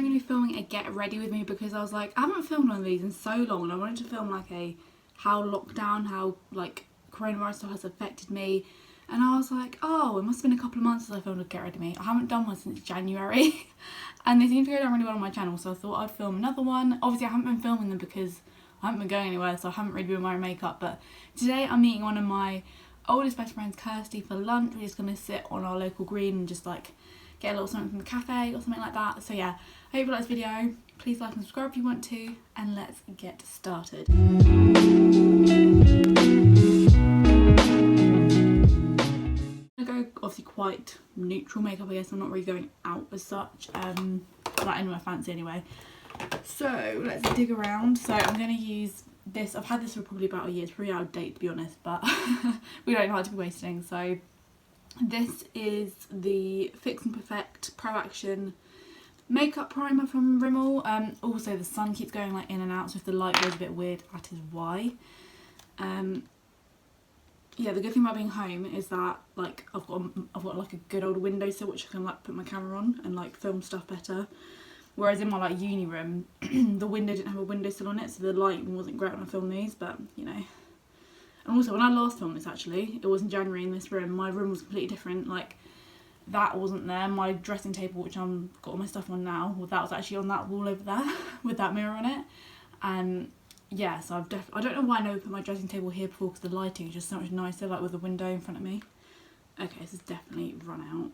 genuinely filming a get ready with me because I was like, I haven't filmed one of these in so long, and I wanted to film like a how lockdown, how like coronavirus stuff has affected me. And I was like, oh, it must have been a couple of months since I filmed a get ready with me. I haven't done one since January and they seem to go down really well on my channel, so I thought I'd film another one. Obviously I haven't been filming them because I haven't been going anywhere, so I haven't really been wearing makeup, but today I'm meeting one of my oldest best friends, Kirsty, for lunch. We're just going to sit on our local green and just like get a little something from the cafe or something like that. So yeah, I hope you like this video. Please like and subscribe if you want to, and let's get started. I go obviously quite neutral makeup, I guess. I'm not really going out as such, like anywhere fancy anyway. So let's dig around. So I'm going to use this. I've had this for probably about a year. It's pretty out of date to be honest, but we don't like to be wasting. So this is the Fix and Perfect Pro Action makeup primer from Rimmel. Also the sun keeps going like in and out, so if the light goes a bit weird, that is why. Yeah, the good thing about being home is that like I've got like a good old windowsill which I can like put my camera on and like film stuff better. Whereas in my like uni room, the window didn't have a windowsill on it, so the lighting wasn't great when I filmed these, but you know. And also when I last filmed this, actually, it was in January in this room, my room was completely different. Like that wasn't there. My dressing table, which I'm got all my stuff on now, well, that was actually on that wall over there with that mirror on it. And yeah, so I don't know why I never put my dressing table here before, because the lighting is just so much nicer, like with the window in front of me. Okay, this is definitely run out.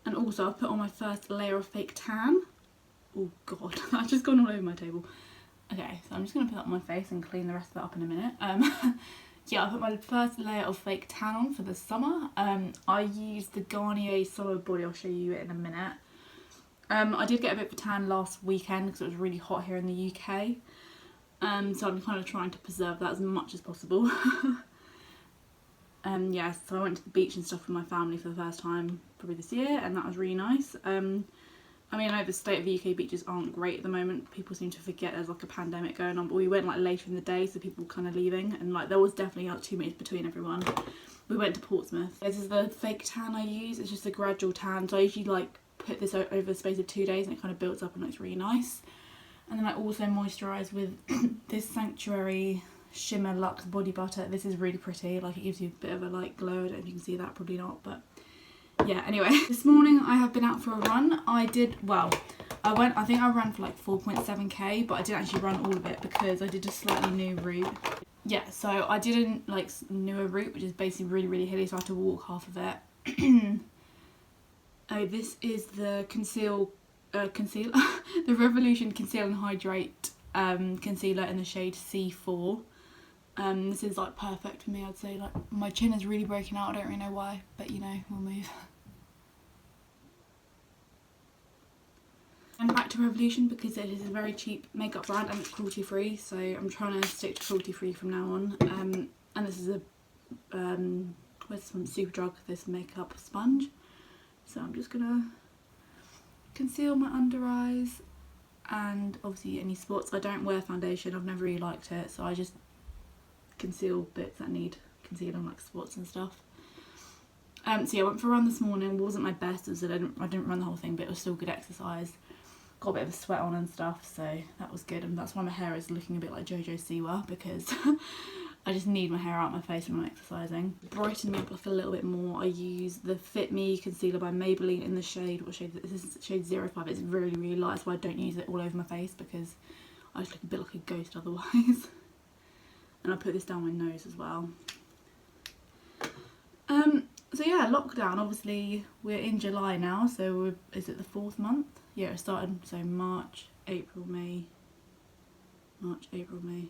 And also I've put on my first layer of fake tan. Oh god, that's just gone all over my table. Okay, so I'm just going to put that on my face and clean the rest of it up in a minute. Yeah, I put my first layer of fake tan on for the summer. I used the Garnier Solid Body, I'll show you it in a minute. I did get a bit of a tan last weekend because it was really hot here in the UK. So I'm kind of trying to preserve that as much as possible. Yeah, so I went to the beach and stuff with my family for the first time probably this year, and that was really nice. I mean, I know the state of the UK beaches aren't great at the moment. People seem to forget there's like a pandemic going on, but we went like later in the day, so people were kind of leaving, and like there was definitely like 2 meters between everyone. We went to Portsmouth. This is the fake tan I use. It's just a gradual tan, so I usually like put this over the space of 2 days and it kind of builds up and looks really nice. And then I also moisturise with this Sanctuary Shimmer Luxe Body Butter. This is really pretty, like it gives you a bit of a like glow. I don't know if you can see that, probably not, but yeah, anyway. This morning I have been out for a run. I think I ran for like 4.7k, but I didn't actually run all of it because I did a slightly new route. Yeah, so I did a like newer route, which is basically really, really hilly, so I had to walk half of it. Oh, this is the the Revolution Conceal and Hydrate concealer in the shade C4. This is like perfect for me, I'd say. Like my chin is really breaking out, I don't really know why, but you know, we'll move. And back to Revolution because it is a very cheap makeup brand and it's cruelty free, so I'm trying to stick to cruelty free from now on. And this is a where's this one? Superdrug, this makeup sponge. So I'm just gonna conceal my under eyes and obviously any spots. I don't wear foundation, I've never really liked it, so I just conceal bits that need concealing, like spots and stuff. So yeah, I went for a run this morning. It wasn't my best, as I didn't run the whole thing, but it was still good exercise. Got a bit of a sweat on and stuff, so that was good, and that's why my hair is looking a bit like Jojo Siwa, because I just need my hair out of my face when I'm exercising. Brighten me up like a little bit more, I use the Fit Me concealer by Maybelline in the shade, what shade is this? Is shade 05. It's really, really light, so I don't use it all over my face because I just look a bit like a ghost otherwise. And I put this down my nose as well. So yeah, lockdown, obviously we're in July now, so is it the 4th month? Yeah, it started, so March, April, May,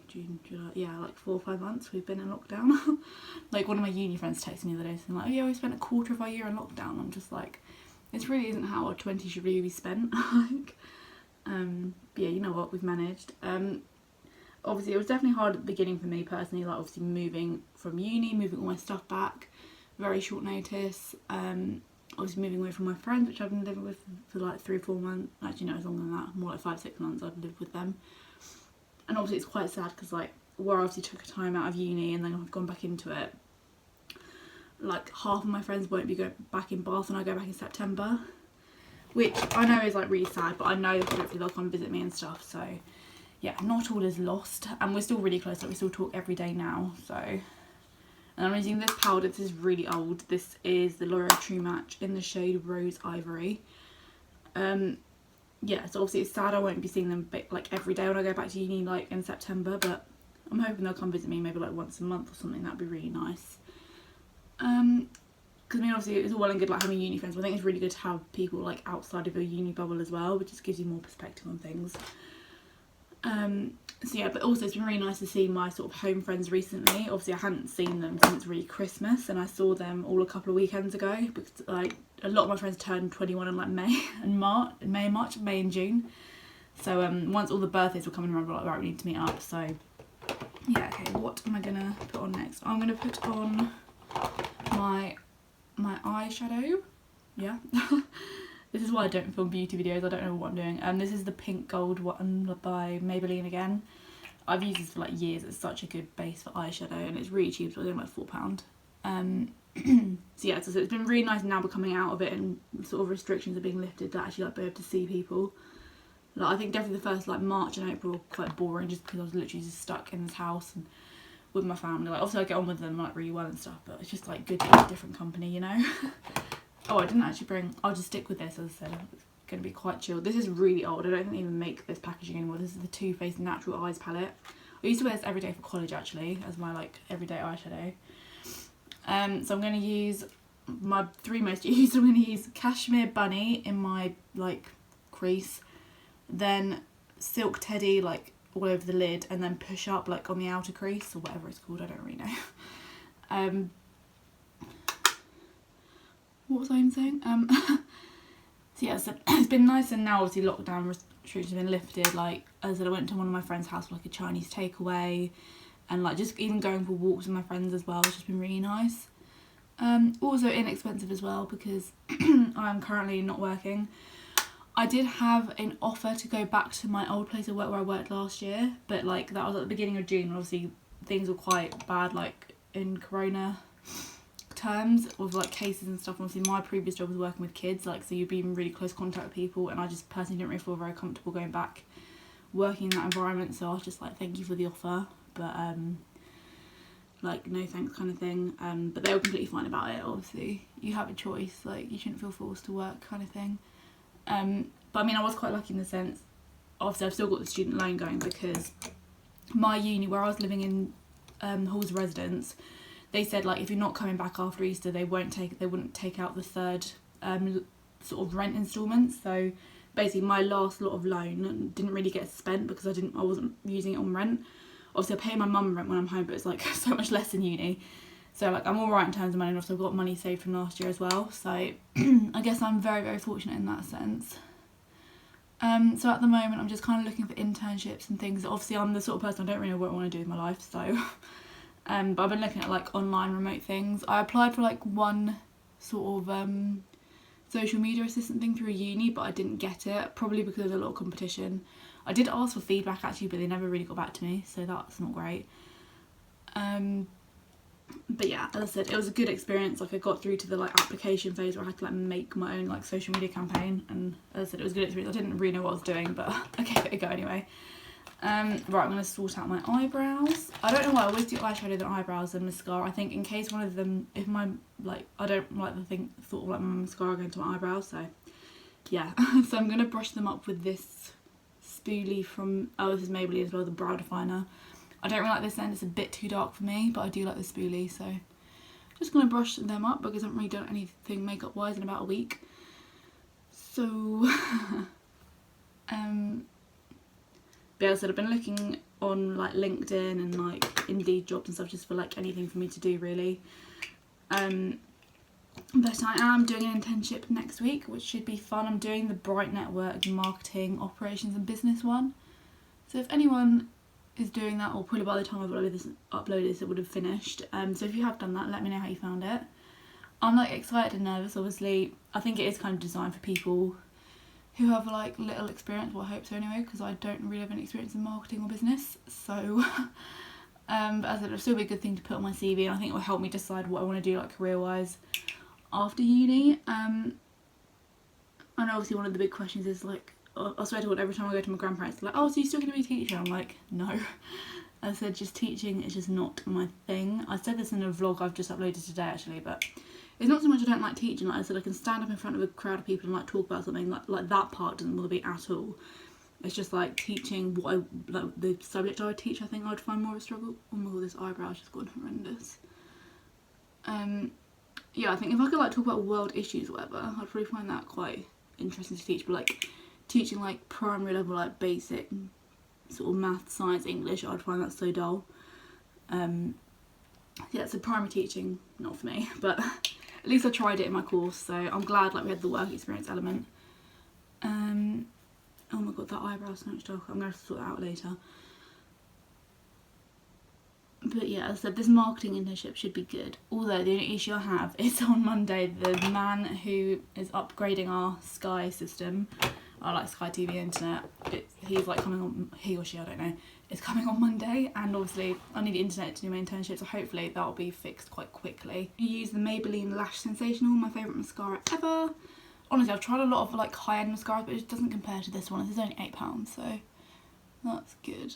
June, July, yeah, like 4 or 5 months we've been in lockdown. Like one of my uni friends texted me the other day saying like, oh yeah, we spent a quarter of our year in lockdown. I'm just like, this really isn't how our 20s should really be spent. Like, but yeah, you know what, we've managed. Obviously it was definitely hard at the beginning for me personally, like obviously moving from uni, moving all my stuff back, very short notice. Obviously moving away from my friends, which I've been living with for like 3 or 4 months, actually no, it's longer than that, more like 5-6 months I've lived with them. And obviously it's quite sad because like where I obviously took a time out of uni and then I've gone back into it, like half of my friends won't be going back in Bath when I go back in September, which I know is like really sad, but I know that hopefully they'll come visit me and stuff. So yeah, not all is lost, and we're still really close. Like we still talk every day now. So, and I'm using this powder. This is really old. This is the L'Oreal True Match in the shade Rose Ivory. Yeah, so obviously it's sad I won't be seeing them like every day when I go back to uni like in September, but I'm hoping they'll come visit me maybe like once a month or something. That'd be really nice. Because I mean, obviously it's all well and good like having uni friends, but I think it's really good to have people like outside of your uni bubble as well, which just gives you more perspective on things. So yeah, but also it's been really nice to see my sort of home friends recently. Obviously I hadn't seen them since really Christmas, and I saw them all a couple of weekends ago because like a lot of my friends turned 21 in like May and June. So once all the birthdays were coming around, we were like, right, we need to meet up. So yeah, okay, what am I gonna put on next? I'm gonna put on my eyeshadow. Yeah. This is why I don't film beauty videos. I don't know what I'm doing. This is the pink gold one by Maybelline again. I've used this for like years. It's such a good base for eyeshadow, and it's really cheap. So it's only like £4. So yeah, so it's been really nice now we're coming out of it and sort of restrictions are being lifted to actually like be able to see people. Like I think definitely the first like March and April were quite boring just because I was literally just stuck in this house and with my family. Like obviously I get on with them like really well and stuff, but it's just like good to have different company, you know. Oh, I didn't actually bring, I'll just stick with this, as I said, it's going to be quite chilled. This is really old, I don't think they even make this packaging anymore. This is the Too Faced Natural Eyes palette. I used to wear this every day for college actually, as my like everyday eyeshadow. So I'm going to use my 3 most used. I'm going to use Cashmere Bunny in my like crease, then Silk Teddy like all over the lid, and then Push Up like on the outer crease, or whatever it's called, I don't really know. What was I even saying? So yeah, so it's been nice, and now obviously lockdown restrictions have been lifted. Like as I said, I went to one of my friend's house for like a Chinese takeaway, and like just even going for walks with my friends as well. It's just been really nice. Also inexpensive as well because I am currently not working. I did have an offer to go back to my old place of work where I worked last year, but like that was at the beginning of June, and obviously things were quite bad like in Corona terms of like cases and stuff. Obviously my previous job was working with kids, like so you'd be in really close contact with people, and I just personally didn't really feel very comfortable going back working in that environment. So I was just like, thank you for the offer, but like no thanks kind of thing. But they were completely fine about it. Obviously you have a choice, like you shouldn't feel forced to work kind of thing. But I mean I was quite lucky in the sense, obviously I've still got the student loan going because my uni where I was living in Hall's residence, they said like if you're not coming back after Easter they wouldn't take out the third sort of rent instalment. So basically my last lot of loan didn't really get spent because I wasn't using it on rent. Obviously I pay my mum rent when I'm home, but it's like so much less than uni. So like I'm alright in terms of money, and also I've got money saved from last year as well. So I guess I'm very, very fortunate in that sense. So at the moment I'm just kind of looking for internships and things. Obviously I'm the sort of person I don't really know what I want to do with my life, so but I've been looking at like online remote things. I applied for like one sort of social media assistant thing through uni, but I didn't get it, probably because there's a lot of competition. I did ask for feedback actually, but they never really got back to me, so that's not great. But yeah, as I said, it was a good experience. Like I got through to the like application phase where I had to like make my own like social media campaign, and as I said, it was a good experience. I didn't really know what I was doing, but I gave it a go anyway. Right, I'm going to sort out my eyebrows. I don't know why I always do eyeshadow than eyebrows and mascara. I think in case one of them, if my, like, I don't like the thought of like my mascara going to my eyebrows, so yeah. So I'm going to brush them up with this spoolie from, oh this is Maybelline as well, the brow definer. I don't really like this end, it's a bit too dark for me, but I do like the spoolie, so just going to brush them up because I haven't really done anything makeup wise in about a week. So but as I said, I've been looking on like LinkedIn and like Indeed jobs and stuff just for like anything for me to do really. But I am doing an internship next week, which should be fun. I'm doing the Bright Network Marketing Operations and Business one. So if anyone is doing that, or probably by the time I've uploaded this it would have finished. So if you have done that, let me know how you found it. I'm like excited and nervous. Obviously I think it is kind of designed for people who have like little experience, well I hope so anyway, because I don't really have any experience in marketing or business. So but as I said, it'll still be a good thing to put on my CV, and I think it will help me decide what I want to do like career wise after uni. And obviously one of the big questions is like, I swear to God, every time I go to my grandparents, they're like, oh, so you're still going to be a teacher? I'm like, no. I said, just teaching is just not my thing. I said this in a vlog I've just uploaded today actually, but it's not so much I don't like teaching. Like I said, I can stand up in front of a crowd of people and like talk about something. Like that part doesn't bother me at all. It's just like teaching what like the subject I would teach, I think I'd find more of a struggle. Oh my God, this eyebrow's just gone horrendous. Yeah, I think if I could like talk about world issues or whatever, I'd probably find that quite interesting to teach. But like teaching like primary level, like basic sort of math, science, English, I'd find that so dull. Yeah, so primary teaching, not for me, but at least I tried it in my course, so I'm glad like we had the work experience element. Oh my God, that eyebrow's so much darker. I'm going to have to sort that out later. But yeah, as I said, this marketing internship should be good. Although the only issue I have is on Monday, the man who is upgrading our Sky system, our like Sky TV internet, he's like coming on, he or she, I don't know, is coming on Monday, and obviously I need the internet to do my internship, so hopefully that'll be fixed quite quickly. I use the Maybelline Lash Sensational, my favourite mascara ever. Honestly, I've tried a lot of like high-end mascaras, but it just doesn't compare to this one. This is only £8, so that's good.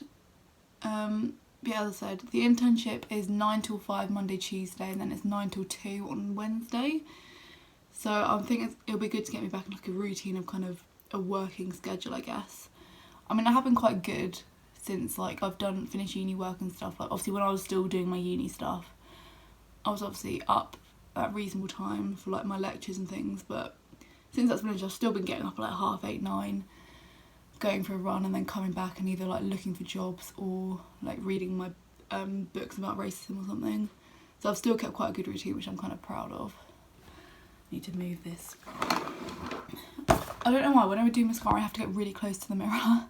Yeah, as I said, the internship is 9 till 5 Monday, Tuesday, and then it's 9 till 2 on Wednesday. So I'm thinking it'll be good to get me back in like a routine of kind of a working schedule, I guess. I mean, I have been quite good since like I've finished uni work and stuff. Like obviously when I was still doing my uni stuff, I was obviously up at reasonable time for like my lectures and things, but since that's finished, I've still been getting up at like 8:30, 9, going for a run and then coming back and either like looking for jobs or like reading my books about racism or something. So I've still kept quite a good routine, which I'm kind of proud of. Need to move this. I don't know why, when I would do mascara I have to get really close to the mirror.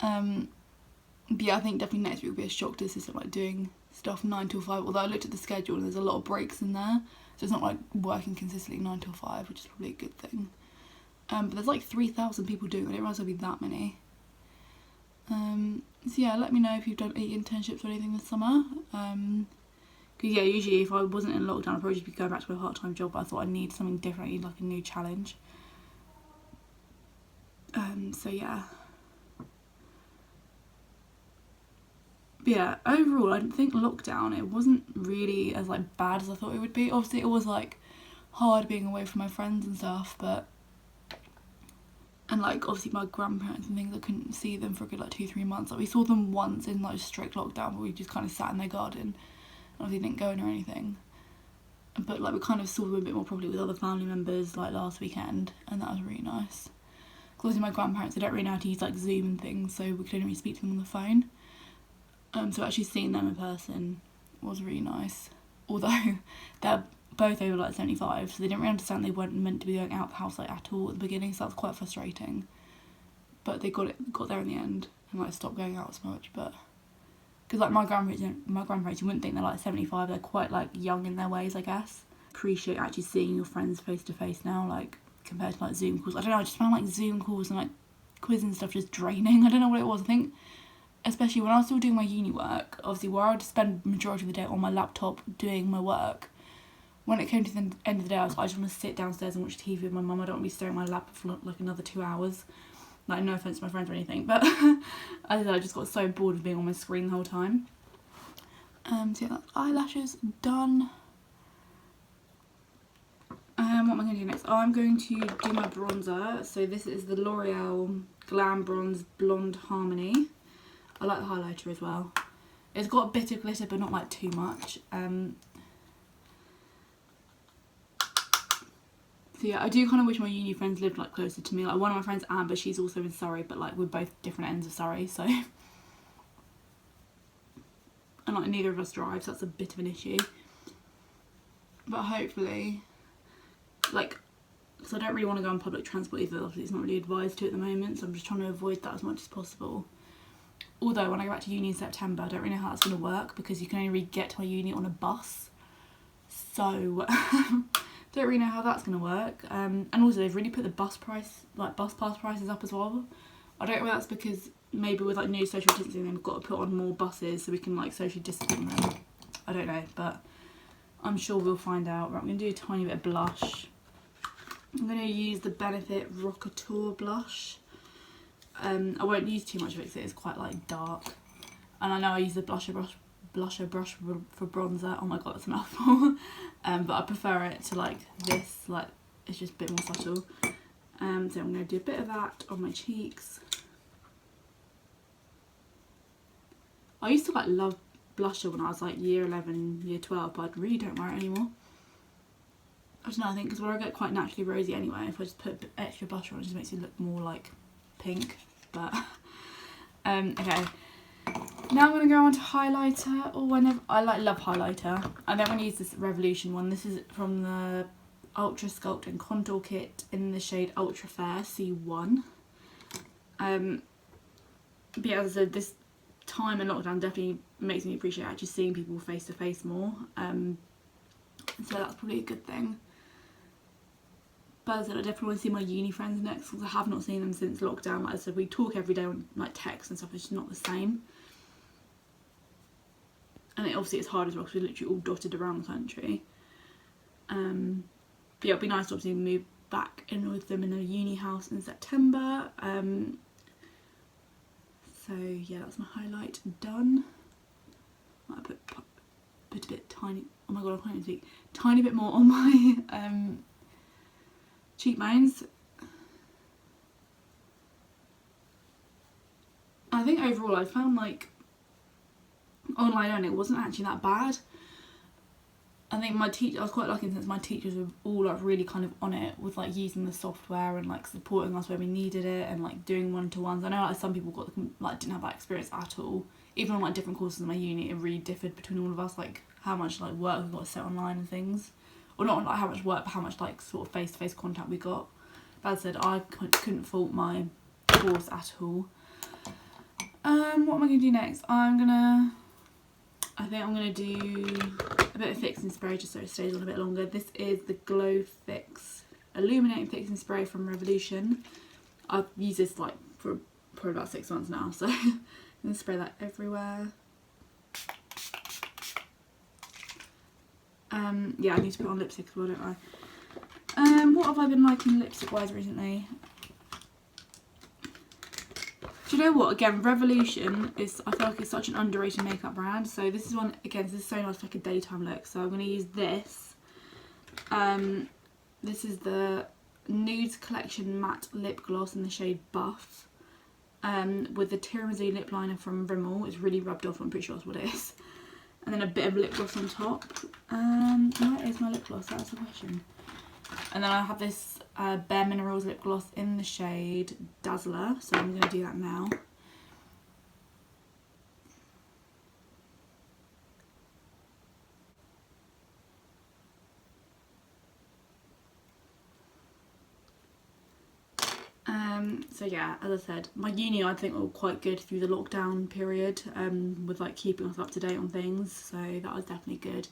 But yeah, I think definitely next week will be a shock to the system, like doing stuff 9 till 5, although I looked at the schedule and there's a lot of breaks in there, so it's not like working consistently 9 till 5, which is probably a good thing. But there's like 3,000 people doing it, I didn't realise there'd be that many. So yeah, let me know if you've done any internships or anything this summer. Because yeah, usually if I wasn't in lockdown I'd probably just be going back to my part-time job, but I thought I need something different, I need like a new challenge. So yeah. But yeah, overall I think lockdown, it wasn't really as like bad as I thought it would be. Obviously it was like hard being away from my friends and stuff, but and like obviously my grandparents and things, I couldn't see them for a good like 2-3 months. Like we saw them once in like strict lockdown, but we just kind of sat in their garden and obviously didn't go in or anything. But like we kind of saw them a bit more properly with other family members like last weekend, and that was really nice. Because obviously my grandparents, they don't really know how to use like Zoom and things, so we could only really speak to them on the phone. So actually seeing them in person was really nice. Although they're both over like 75, so they didn't really understand they weren't meant to be going out the house like at all at the beginning, so that was quite frustrating. But they got there in the end and like stopped going out as much. But because like my grandparents, you wouldn't think they're like 75, they're quite like young in their ways, I guess. Appreciate actually seeing your friends face to face now, like compared to like Zoom calls. I don't know, I just found like Zoom calls and like quiz and stuff just draining. I don't know what it was. I think especially when I was still doing my uni work, obviously where I would spend the majority of the day on my laptop doing my work, when it came to the end of the day I was like, I just want to sit downstairs and watch TV with my mum. I don't want to be staring at my laptop for like another 2 hours. Like, no offence to my friends or anything, but I just got so bored of being on my screen the whole time. So yeah, that's eyelashes done. What am I going to do next? I'm going to do my bronzer. So this is the L'Oreal Glam Bronze Blonde Harmony. I like the highlighter as well. It's got a bit of glitter, but not like too much. So yeah, I do kind of wish my uni friends lived like closer to me. Like one of my friends, Amber, she's also in Surrey, but like we're both different ends of Surrey, so. And like neither of us drive, so that's a bit of an issue. But hopefully, like, because I don't really want to go on public transport either, obviously it's not really advised to at the moment, so I'm just trying to avoid that as much as possible. Although when I go back to uni in September, I don't really know how that's going to work, because you can only really get to my uni on a bus. So, don't really know how that's going to work. And also they've really put the bus pass prices up as well. I don't know if that's because maybe with like new social distancing they've got to put on more buses so we can like socially distance them. I don't know, but I'm sure we'll find out. Right, I'm going to do a tiny bit of blush. I'm going to use the Benefit Rockateur blush. I won't use too much of it because it is quite like dark. And I know I use the blusher brush for bronzer. Oh my god, that's a mouthful. But I prefer it to like this, like it's just a bit more subtle. So I'm going to do a bit of that on my cheeks. I used to like love blusher when I was like year 11, year 12, but I really don't wear it anymore. I don't know, I think because where I get quite naturally rosy anyway, if I just put a bit extra blusher on, it just makes it look more like pink. But okay. Now I'm going to go on to highlighter, or whenever I love highlighter. And then I'm going to use this Revolution one. This is from the Ultra Sculpt and Contour Kit in the shade Ultra Fair C1. But yeah, as I said, this time in lockdown definitely makes me appreciate actually seeing people face to face more. So that's probably a good thing. But as I said, I definitely want to see my uni friends next because I have not seen them since lockdown. Like I said, we talk every day on like text and stuff, it's just not the same. And obviously it's hard as well because we're literally all dotted around the country. But yeah, it'd be nice to obviously move back in with them in a uni house in September. So yeah, that's my highlight done. I put a bit tiny, oh my god I can't even speak, tiny bit more on my cheekbones. I think overall I found like online learning wasn't actually that bad. I think my teacher, I was quite lucky since my teachers were all like really kind of on it with like using the software and like supporting us where we needed it and like doing one-to-ones. I know like some people didn't have that experience at all. Even on like different courses in my uni, it really differed between all of us, like how much like work we got to set online and things. Or not like how much work, but how much like sort of face-to-face contact we got. But as I said, I couldn't fault my course at all. What am I going to do next? I think I'm going to do a bit of fixing spray just so it stays on a bit longer. This is the Glow Fix Illuminating Fixing Spray from Revolution. I've used this like for probably about 6 months now, so I'm going to spray that everywhere. Yeah, I need to put on lipstick as well, don't I? What have I been liking lipstick wise recently? Do you know what? Again, Revolution is, I feel like it's such an underrated makeup brand. So this is one, again, this is so nice for like a daytime look. So I'm going to use this. This is the Nudes Collection Matte Lip Gloss in the shade Buff. With the Tiramisu lip liner from Rimmel. It's really rubbed off, I'm pretty sure that's what it is. And then a bit of lip gloss on top. Where is my lip gloss? That's the question. And then I have this Bare Minerals lip gloss in the shade Dazzler, so I'm going to do that now. So yeah, as I said, my uni I think were quite good through the lockdown period, with like keeping us up to date on things, so that was definitely good.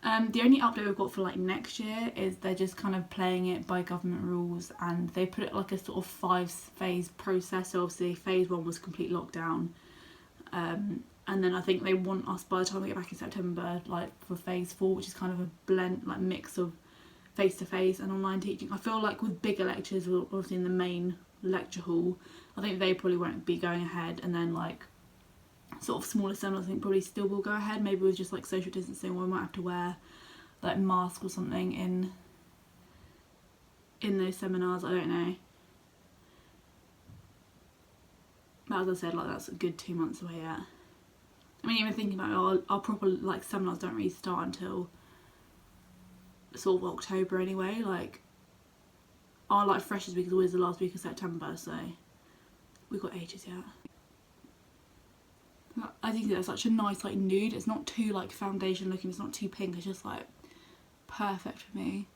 The only update we've got for like next year is they're just kind of playing it by government rules, and they put it like a sort of 5-phase process. So obviously phase 1 was complete lockdown, and then I think they want us by the time we get back in September, like for phase 4, which is kind of a blend, like mix of face-to-face and online teaching. I feel like with bigger lectures, obviously in the main lecture hall, I think they probably won't be going ahead, and then like sort of smaller seminars I think probably still will go ahead, maybe with just like social distancing, or we might have to wear like mask or something in those seminars, I don't know. But as I said, like that's a good 2 months away yet. I mean, even thinking about it, our proper like seminars don't really start until sort of October anyway. Like our like freshers week is always the last week of September, so we've got ages yet. I think that's such a nice like nude. It's not too like foundation looking, it's not too pink, it's just like perfect for me.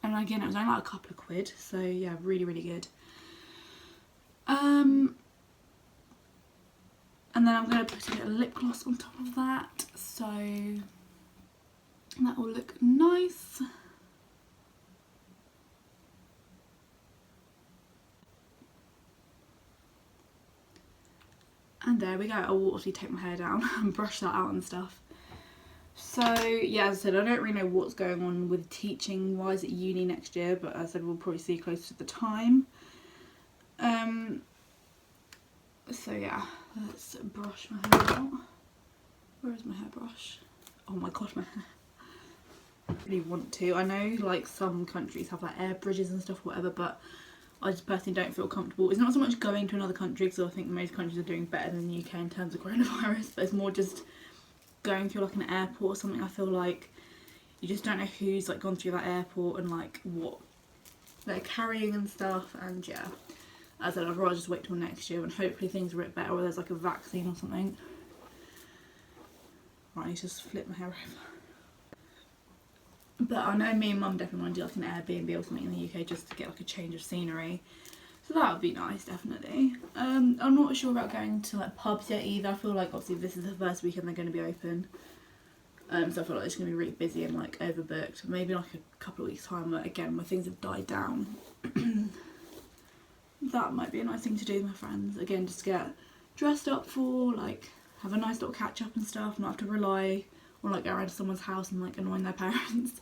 And again, it was only like a couple of quid, so yeah, really really good. And then I'm going to put a bit of lip gloss on top of that, so that will look nice. And there we go. I will obviously take my hair down and brush that out and stuff. So yeah, as I said, I don't really know what's going on with teaching wise at uni next year, but as I said, we'll probably see closer to the time. So yeah, let's brush my hair out. Where is my hairbrush? Oh my god, my hair. I really want to. I know like some countries have like air bridges and stuff, whatever, but I just personally don't feel comfortable. It's not so much going to another country, because I think most countries are doing better than the UK in terms of coronavirus, but it's more just going through like an airport or something. I feel like you just don't know who's like gone through that airport and like what they're carrying and stuff, and yeah, as I said, I'd rather just wait till next year when hopefully things are a bit better, or there's like a vaccine or something. Right, I need to just flip my hair over. But I know me and Mum definitely want to do like an Airbnb or something in the UK just to get like a change of scenery. So that would be nice, definitely. I'm not sure about going to like pubs yet either. I feel like obviously this is the first weekend they're going to be open. So I feel like it's going to be really busy and like overbooked. Maybe like a couple of weeks time, again, where things have died down. That might be a nice thing to do with my friends. Again, just get dressed up for, like have a nice little catch up and stuff, not have to rely on like go around to someone's house and like annoying their parents.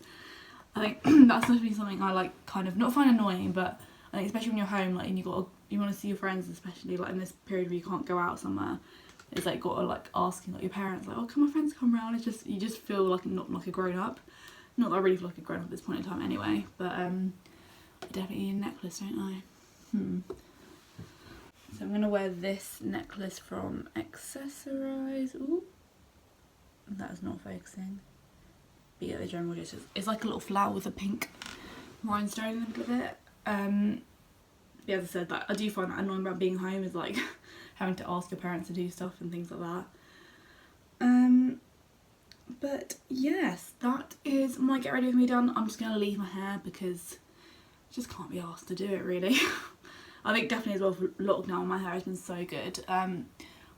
I think that's definitely something I like kind of not find annoying, but I think especially when you're home, like, and you want to see your friends, especially like in this period where you can't go out somewhere, it's like got to like asking like your parents like, oh, can my friends come round? It's just, you just feel like not like a grown up. Not that I really feel like a grown up at this point in time anyway, but I definitely need a necklace, don't I? So I'm gonna wear this necklace from Accessorize. Ooh, that is not focusing. But yeah, the general gist is, it's like a little flower with a pink rhinestone in the middle of it. Yeah, as I said, that I do find that annoying about being home, is like having to ask your parents to do stuff and things like that. But yes, that is my get ready with me done. I'm just gonna leave my hair because I just can't be asked to do it really. I think definitely as well for lockdown, my hair has been so good. I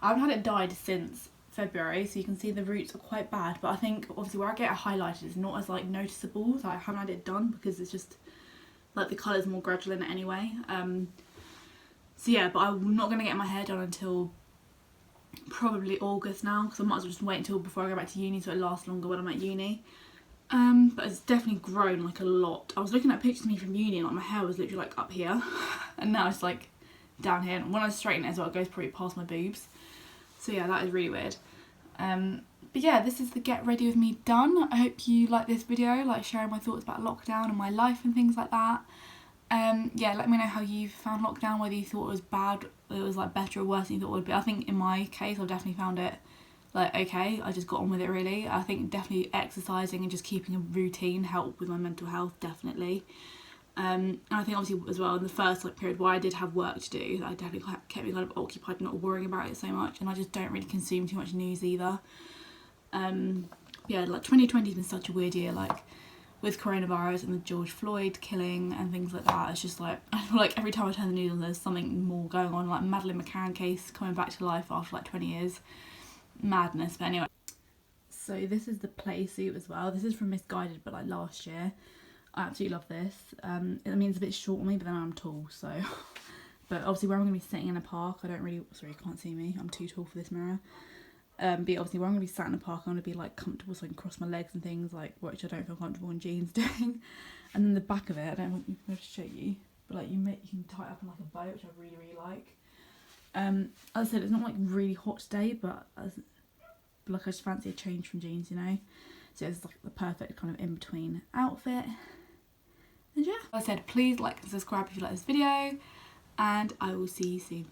haven't had it dyed since February, so you can see the roots are quite bad, but I think obviously where I get it highlighted is not as like noticeable, so I haven't had it done because it's just like the colour's more gradual in it anyway. So yeah, but I'm not going to get my hair done until probably August now, because I might as well just wait until before I go back to uni so it lasts longer when I'm at uni. But it's definitely grown like a lot. I was looking at pictures of me from uni and like my hair was literally like up here and now it's like down here, and when I straighten it as well, it goes probably past my boobs. So yeah, that is really weird. But yeah, this is the get ready with me done. I hope you like this video, like sharing my thoughts about lockdown and my life and things like that. Yeah, let me know how you found lockdown, whether you thought it was bad, it was like better or worse than you thought it would be. I think in my case I've definitely found it like okay, I just got on with it really. I think definitely exercising and just keeping a routine helped with my mental health, definitely. And I think obviously as well in the first like period where I did have work to do, that definitely kept me kind of occupied, not worrying about it so much, and I just don't really consume too much news either. Yeah, like 2020 has been such a weird year, like with coronavirus and the George Floyd killing and things like that. It's just like, I feel like every time I turn the news on there's something more going on, like Madeleine McCann case coming back to life after like 20 years. Madness. But anyway, so this is the play suit as well. This is from Misguided, but like last year. I absolutely love this. It means it's a bit short on me, but then I'm tall, so but obviously where I'm going to be sitting in a park, I don't really, sorry you can't see me, I'm too tall for this mirror. But obviously where I'm going to be sat in a park, I want to be like comfortable so I can cross my legs and things, like which I don't feel comfortable in jeans doing. And then the back of it, I don't want to show you, but like you can tie it up in like a bow, which I really like. As I said, it's not like really hot today, but like I just fancy a change from jeans, you know. So it's like the perfect kind of in between outfit. And yeah, as I said, please like and subscribe if you like this video, and I will see you soon.